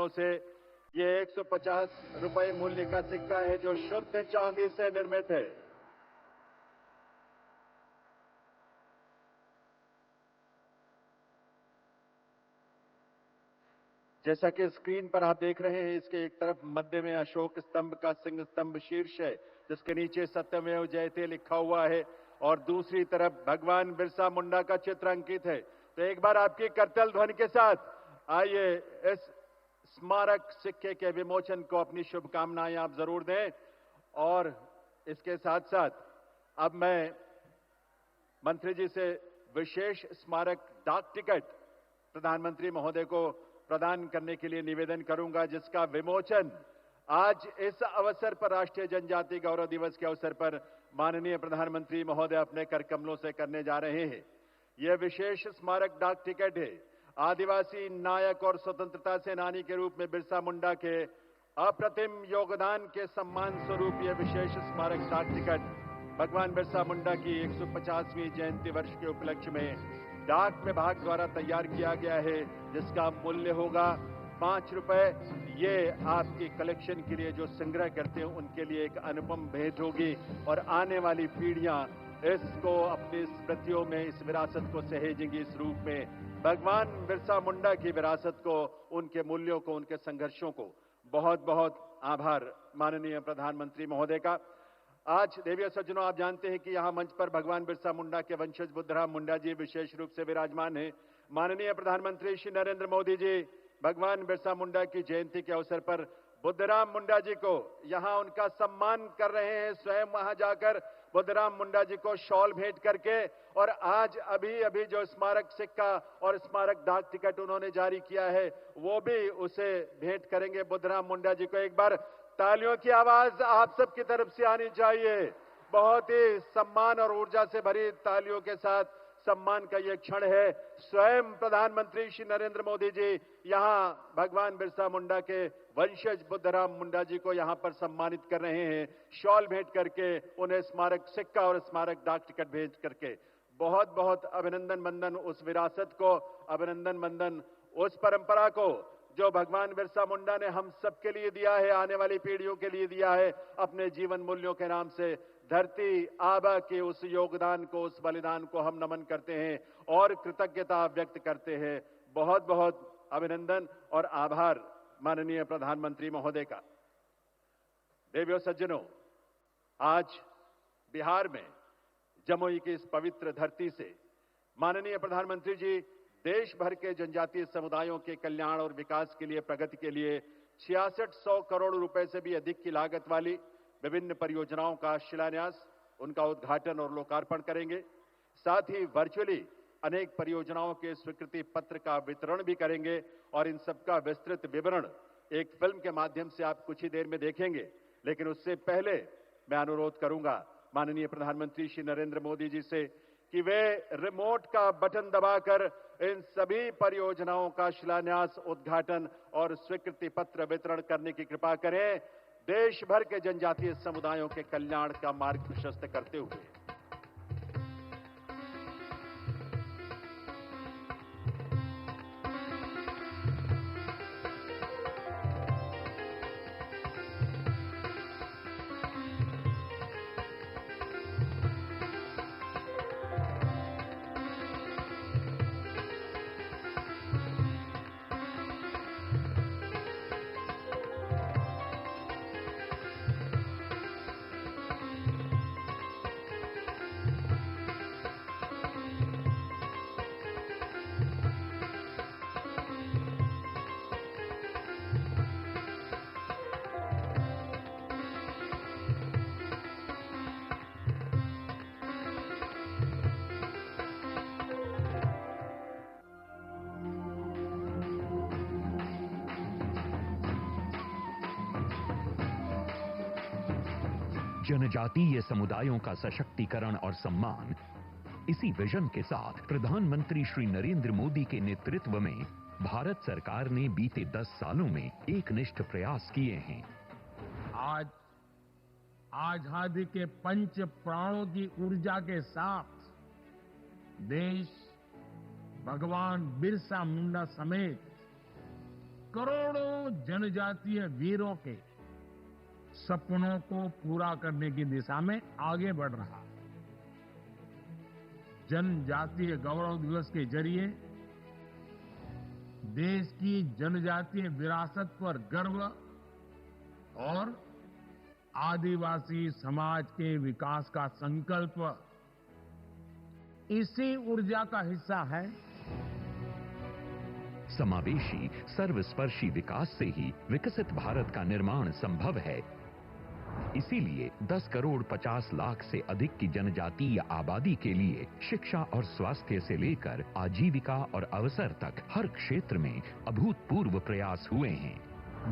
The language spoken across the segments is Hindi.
कमलों से। ये 150 रुपए मूल्य का सिक्का है जो शुद्ध चांदी से निर्मित है। जैसा कि स्क्रीन पर आप देख रहे हैं, इसके एक तरफ मध्य में अशोक स्तंभ का सिंह स्तंभ शीर्ष है, जिसके नीचे सत्यमेव जयते लिखा हुआ है, और दूसरी तरफ भगवान बिरसा मुंडा का चित्र अंकित है। तो एक बार आपकी करतल ध्वनि के साथ आइए इस स्मारक सिक्के के विमोचन को अपनी शुभकामनाएं आप जरूर दें। और इसके साथ साथ अब मैं मंत्री जी से विशेष स्मारक डाक टिकट प्रधानमंत्री महोदय को प्रदान करने के लिए निवेदन करूंगा, जिसका विमोचन आज इस अवसर पर राष्ट्रीय जनजाति गौरव दिवस के अवसर पर माननीय प्रधानमंत्री महोदय अपने कर कमलों से करने जा रहे हैं। यह विशेष स्मारक डाक टिकट है। आदिवासी नायक और स्वतंत्रता सेनानी के रूप में बिरसा मुंडा के अप्रतिम योगदान के सम्मान स्वरूप यह विशेष स्मारक डाक टिकट भगवान बिरसा मुंडा की 150वीं जयंती वर्ष के उपलक्ष्य में डाक विभाग द्वारा तैयार किया गया है, जिसका मूल्य होगा 5 रुपए। ये आपकी कलेक्शन के लिए जो संग्रह करते हैं उनके लिए एक अनुपम भेंट होगी, और आने वाली पीढ़ियां इसको अपनी स्मृतियों में इस विरासत को सहेजेंगी इस रूप में। भगवान बिरसा मुंडा की विरासत को, उनके मूल्यों को, उनके संघर्षों को बहुत बहुत आभार माननीय प्रधानमंत्री महोदय का। आज देवी और सज्जनों, आप जानते हैं कि यहां मंच पर भगवान बिरसा मुंडा के वंशज बुद्धराम मुंडा जी विशेष रूप से विराजमान हैं। माननीय प्रधानमंत्री श्री नरेंद्र मोदी जी भगवान बिरसा मुंडा की जयंती के अवसर पर बुद्धराम मुंडा जी को यहां उनका सम्मान कर रहे हैं, स्वयं वहां जाकर बुद्धराम मुंडा जी को शॉल भेंट करके। और आज अभी अभी जो स्मारक सिक्का और स्मारक डाक टिकट उन्होंने जारी किया है, वो भी उसे भेंट करेंगे बुद्धराम मुंडा जी को। एक बार तालियों की आवाज आप सबकी तरफ से आनी चाहिए। बहुत ही सम्मान और ऊर्जा से भरी तालियों के साथ सम्मान का यह क्षण है। स्वयं प्रधानमंत्री श्री नरेंद्र मोदी जी यहां भगवान बिरसा मुंडा के वंशज बुद्धराम मुंडा जी को यहां पर सम्मानित कर रहे हैं, शॉल भेंट करके, उन्हें स्मारक सिक्का और स्मारक डाक टिकट भेंट करके। बहुत बहुत अभिनंदन मंदन उस विरासत को, अभिनंदन मंदन उस परंपरा को जो भगवान बिरसा मुंडा ने हम सबके लिए दिया है, आने वाली पीढ़ियों के लिए दिया है अपने जीवन मूल्यों के नाम से। धरती आबा के उस योगदान को, उस बलिदान को हम नमन करते हैं और कृतज्ञता व्यक्त करते हैं। बहुत बहुत अभिनंदन और आभार माननीय प्रधानमंत्री महोदय का। देवियों सज्जनों, आज बिहार में जमुई की इस पवित्र धरती से माननीय प्रधानमंत्री जी देश भर के जनजातीय समुदायों के कल्याण और विकास के लिए, प्रगति के लिए 6600 करोड़ रुपए से भी अधिक की लागत वाली विभिन्न परियोजनाओं का शिलान्यास, उनका उद्घाटन और लोकार्पण करेंगे। साथ ही वर्चुअली अनेक परियोजनाओं के स्वीकृति पत्र का वितरण भी करेंगे, और इन सबका विस्तृत विवरण एक फिल्म के माध्यम से आप कुछ ही देर में देखेंगे। लेकिन उससे पहले मैं अनुरोध करूंगा माननीय प्रधानमंत्री श्री नरेंद्र मोदी जी से कि वे रिमोट का बटन दबाकर इन सभी परियोजनाओं का शिलान्यास, उद्घाटन और स्वीकृति पत्र वितरण करने की कृपा करें, देश भर के जनजातीय समुदायों के कल्याण का मार्ग प्रशस्त करते हुए। जनजातीय समुदायों का सशक्तिकरण और सम्मान, इसी विजन के साथ प्रधानमंत्री श्री नरेंद्र मोदी के नेतृत्व में भारत सरकार ने बीते 10 सालों में एकनिष्ठ प्रयास किए हैं। आज आजादी के पंच प्राणों की ऊर्जा के साथ देश भगवान बिरसा मुंडा समेत करोड़ों जनजातीय वीरों के सपनों को पूरा करने की दिशा में आगे बढ़ रहा है। जनजातीय गौरव दिवस के जरिए देश की जनजातीय विरासत पर गर्व और आदिवासी समाज के विकास का संकल्प इसी ऊर्जा का हिस्सा है। समावेशी सर्वस्पर्शी विकास से ही विकसित भारत का निर्माण संभव है। इसीलिए 10 करोड़ 50 लाख से अधिक की जनजातीय आबादी के लिए शिक्षा और स्वास्थ्य से लेकर आजीविका और अवसर तक हर क्षेत्र में अभूतपूर्व प्रयास हुए हैं।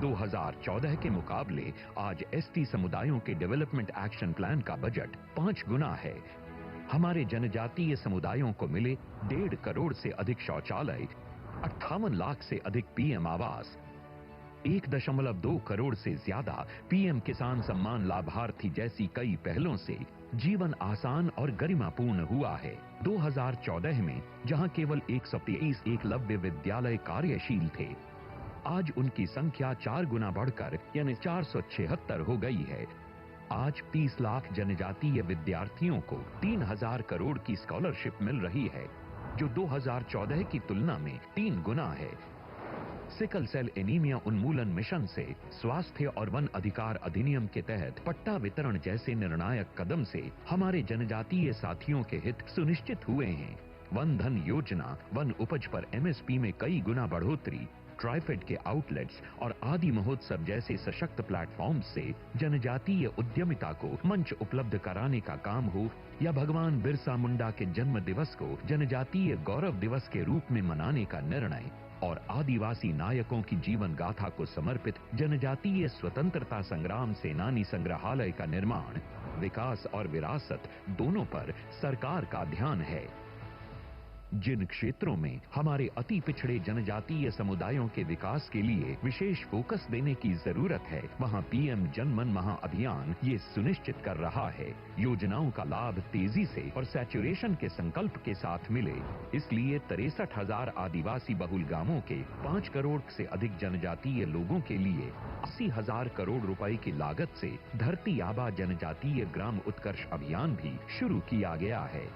2014 के मुकाबले आज एसटी समुदायों के डेवलपमेंट एक्शन प्लान का बजट 5 गुना है। हमारे जनजातीय समुदायों को मिले 1.5 करोड़ से अधिक शौचालय, 58 लाख से अधिक पीएम आवास, 1.2 करोड़ से ज्यादा पीएम किसान सम्मान लाभार्थी जैसी कई पहलों से जीवन आसान और गरिमापूर्ण हुआ है। 2014 में जहां केवल 123 एकलव्य विद्यालय कार्यशील थे, आज उनकी संख्या 4 गुना बढ़कर यानी 476 हो गई है। आज 30 लाख जनजातीय विद्यार्थियों को 3000 करोड़ की स्कॉलरशिप मिल रही है, जो 2014 की तुलना में 3 गुना है। सिकल सेल एनीमिया उन्मूलन मिशन से स्वास्थ्य और वन अधिकार अधिनियम के तहत पट्टा वितरण जैसे निर्णायक कदम से हमारे जनजातीय साथियों के हित सुनिश्चित हुए हैं। वन धन योजना, वन उपज पर एमएसपी में कई गुना बढ़ोतरी, ट्राइफेड के आउटलेट्स और आदि महोत्सव जैसे सशक्त प्लेटफॉर्म से जनजातीय उद्यमिता को मंच उपलब्ध कराने का काम हो, या भगवान बिरसा मुंडा के जन्म दिवस को जनजातीय गौरव दिवस के रूप में मनाने का निर्णय, और आदिवासी नायकों की जीवन गाथा को समर्पित जनजातीय स्वतंत्रता संग्राम सेनानी संग्रहालय का निर्माण, विकास और विरासत दोनों पर सरकार का ध्यान है। जिन क्षेत्रों में हमारे अति पिछड़े जनजातीय समुदायों के विकास के लिए विशेष फोकस देने की जरूरत है, वहां पीएम जनमन महाअभियान ये सुनिश्चित कर रहा है योजनाओं का लाभ तेजी से और सैचुरेशन के संकल्प के साथ मिले। इसलिए 63,000 आदिवासी बहुल गांवों के 5 करोड़ से अधिक जनजातीय लोगों के लिए 80,000 करोड़ रुपए की लागत से धरती आबा जनजातीय ग्राम उत्कर्ष अभियान भी शुरू किया गया है।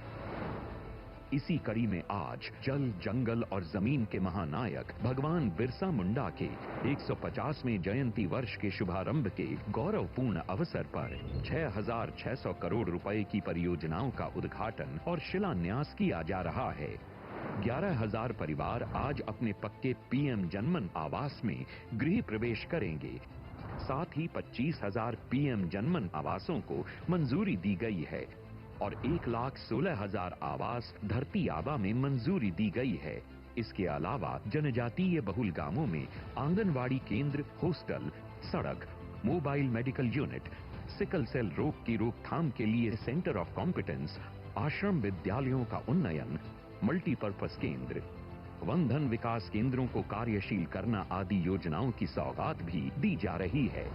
इसी कड़ी में आज जल, जंगल और जमीन के महानायक भगवान बिरसा मुंडा के 150वें जयंती वर्ष के शुभारंभ के गौरवपूर्ण अवसर पर 6,600 करोड़ रुपए की परियोजनाओं का उद्घाटन और शिलान्यास किया जा रहा है। 11,000 परिवार आज अपने पक्के पीएम जनमन आवास में गृह प्रवेश करेंगे। साथ ही 25,000 पीएम जनमन आवासों को मंजूरी दी गई है और 1,16,000 आवास धरती आबा में मंजूरी दी गई है। इसके अलावा जनजातीय बहुल गांवों में आंगनवाड़ी केंद्र, हॉस्टल, सड़क, mobile medical unit, sickle cell रोग की रोकथाम के लिए सेंटर ऑफ कॉम्पिटेंस, आश्रम विद्यालयों का उन्नयन, मल्टीपर्पज केंद्र, वन धन विकास केंद्रों को कार्यशील करना आदि योजनाओं की सौगात भी दी जा रही है।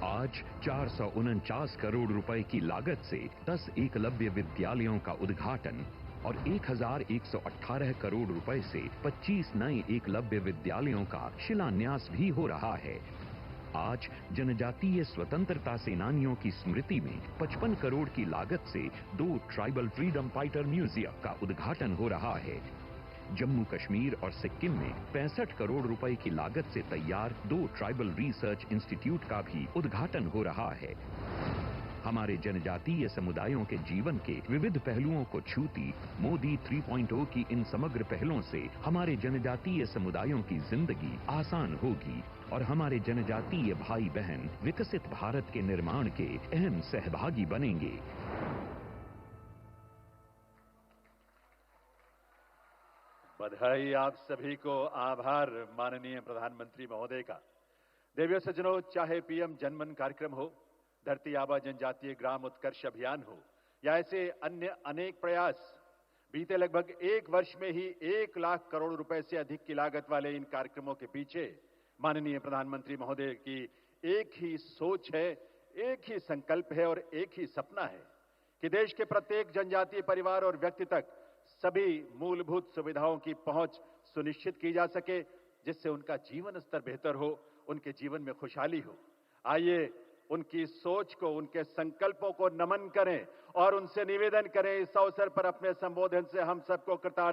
आज 449 करोड़ रुपए की लागत से 10 एकलव्य विद्यालयों का उद्घाटन और 1,118 करोड़ रुपए से 25 नए एकलव्य विद्यालयों का शिलान्यास भी हो रहा है। आज जनजातीय स्वतंत्रता सेनानियों की स्मृति में 55 करोड़ की लागत से 2 ट्राइबल फ्रीडम फाइटर म्यूजियम का उद्घाटन हो रहा है। जम्मू कश्मीर और सिक्किम में 65 करोड़ रुपए की लागत से तैयार 2 ट्राइबल रिसर्च इंस्टीट्यूट का भी उद्घाटन हो रहा है। हमारे जनजातीय समुदायों के जीवन के विविध पहलुओं को छूती मोदी 3.0 की इन समग्र पहलों से हमारे जनजातीय समुदायों की जिंदगी आसान होगी और हमारे जनजातीय भाई बहन विकसित भारत के निर्माण के अहम सहभागी बनेंगे। बधाई आप सभी को, आभार माननीय प्रधानमंत्री महोदय का। देवियों सज्जनों, चाहे पीएम जनमन कार्यक्रम हो, धरती आबा जनजातीय ग्राम उत्कर्ष अभियान हो या ऐसे अन्य अनेक प्रयास, बीते लगभग 1 वर्ष में ही 1 लाख करोड़ रुपए से अधिक की लागत वाले इन कार्यक्रमों के पीछे माननीय प्रधानमंत्री महोदय की एक ही सोच है, एक ही संकल्प है और एक ही सपना है कि देश के प्रत्येक जनजातीय परिवार और व्यक्ति तक सभी मूलभूत सुविधाओं की पहुंच सुनिश्चित की जा सके, जिससे उनका जीवन स्तर बेहतर हो, उनके जीवन में खुशहाली हो। आइए उनकी सोच को, उनके संकल्पों को नमन करें और उनसे निवेदन करें, इस अवसर पर अपने संबोधन से हम सबको कृतार्थ